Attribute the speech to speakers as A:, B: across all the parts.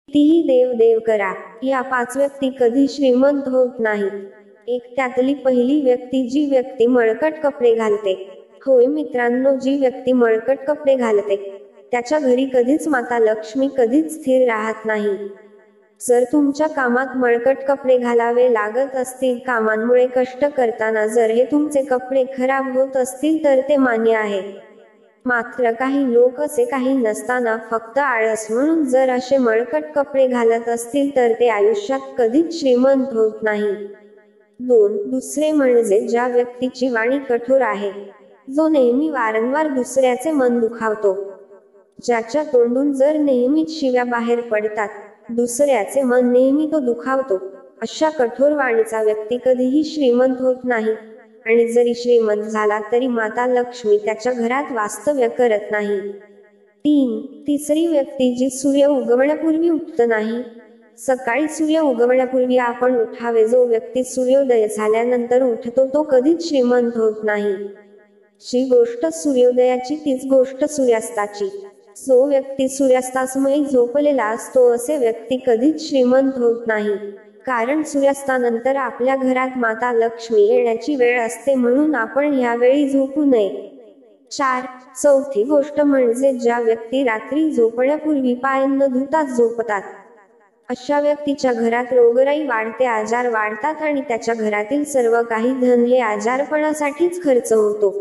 A: कितीही देव देव करा, या 5 व्यक्ती कधी श्रीमंत होत नाहीत. एक त्यातली पहिली व्यक्ती, जी व्यक्ती मळकट कपडे घालते. होय मित्रांनो, जी व्यक्ती मळकट कपडे घालते त्याच्या घरी कधीच माता लक्ष्मी कधीच स्थिर राहत नाही. जर तुमच्या कामात मळकट कपडे घालावे लागत असतील, कामांमुळे कष्ट करताना जर हे तुमचे कपडे खराब होत असतील तर ते मान्य आहे. मात्र काही लोक असे काही नसताना फक्त आळस म्हणून जर असे मळकट कपडे घालत असतील तर ते आयुष्यात कधीच श्रीमंत होत नाही. 2. दुसरे म्हणजे ज्या व्यक्तीची वाणी कठोर आहे, जो नेहमी वारंवार दुसऱ्याचे मन दुखावतो. ज्याच्या तोंडून जर नेहमीच शिव्या बाहेर पडतात, दुसऱ्याचे मन नेहमी तो दुखावतो, अशा कठोर वाणीचा व्यक्ती कधीही श्रीमंत होत नाही. आणि जरी श्रीमंत झाला तरी माता लक्ष्मी त्याच्या घरात वास्तव्य करत नाही. 3. तिसरी व्यक्ती, जी सूर्य उगवण्यापूर्वी उठत नाही. सकाळी सूर्य उगवण्यापूर्वी आपण उठावे. जो व्यक्ती सूर्योदय झाल्यानंतर उठतो तो कधीच श्रीमंत होत नाही. जी गोष्ट सूर्योदयाची तीच गोष्ट सूर्यास्ताची. जो व्यक्ती सूर्यास्तासमयी झोपलेला असतो असे व्यक्ती कधीच श्रीमंत होत नाही. कारण सूर्यास्तानंतर आपल्या घरात माता लक्ष्मी येण्याची वेळ असते, म्हणून आपण ह्यावेळी झोपू नये. 4. चौथी गोष्ट म्हणजे ज्या व्यक्ती रात्री झोपण्यापूर्वी पाय न धुताच झोपतात. अशा व्यक्तीच्या घरात रोगराई वाढते, आजार वाढतात आणि त्याच्या घरातील सर्व काही धन हे आजारपणासाठीच खर्च होतो.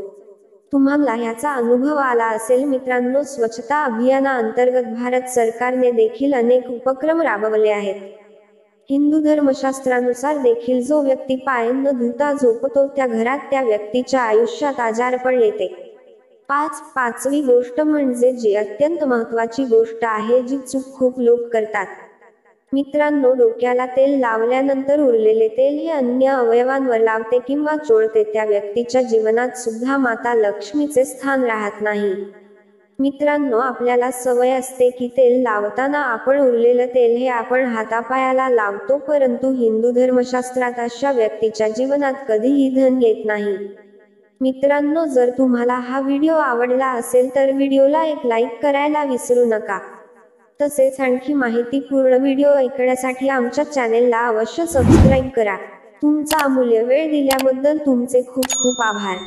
A: तुम्हाला याचा अनुभव आला असेल मित्रांनो. स्वच्छता अभियानाअंतर्गत भारत सरकारने देखील अनेक उपक्रम राबवले आहेत. हिंदू धर्मशास्त्रानुसार देखील जो व्यक्ती पाय न धुता झोपतो त्या घरात त्या व्यक्तीच्या आयुष्यात आजारपण येते. 5. पाचवी गोष्ट म्हणजे जी अत्यंत महत्त्वाची गोष्ट आहे, जी चूक खूप लोक करतात. मित्रांनो, डोक्याला तेल लावल्यानंतर उरलेले तेल हे अन्य अवयवांवर लावते किंवा चोळते, त्या व्यक्तीच्या जीवनात सुद्धा माता लक्ष्मीचे स्थान राहत नाही. मित्रांनो, आपल्याला सवय असते की तेल लावताना आपण उरलेलं तेल हे आपण हातापायाला लावतो, परंतु हिंदू धर्मशास्त्रात अशा व्यक्तीच्या जीवनात कधीही धन येत नाही. मित्रांनो, जर तुम्हाला हा व्हिडिओ आवडला असेल तर व्हिडिओला एक लाईक करायला विसरू नका. तसेच आणखी माहितीपूर्ण व्हिडिओ ऐकण्यासाठी आमच्या चॅनेलला अवश्य सबस्क्राईब करा. तुमचा अमूल्य वेळ दिल्याबद्दल तुमचे खूप खूप आभार.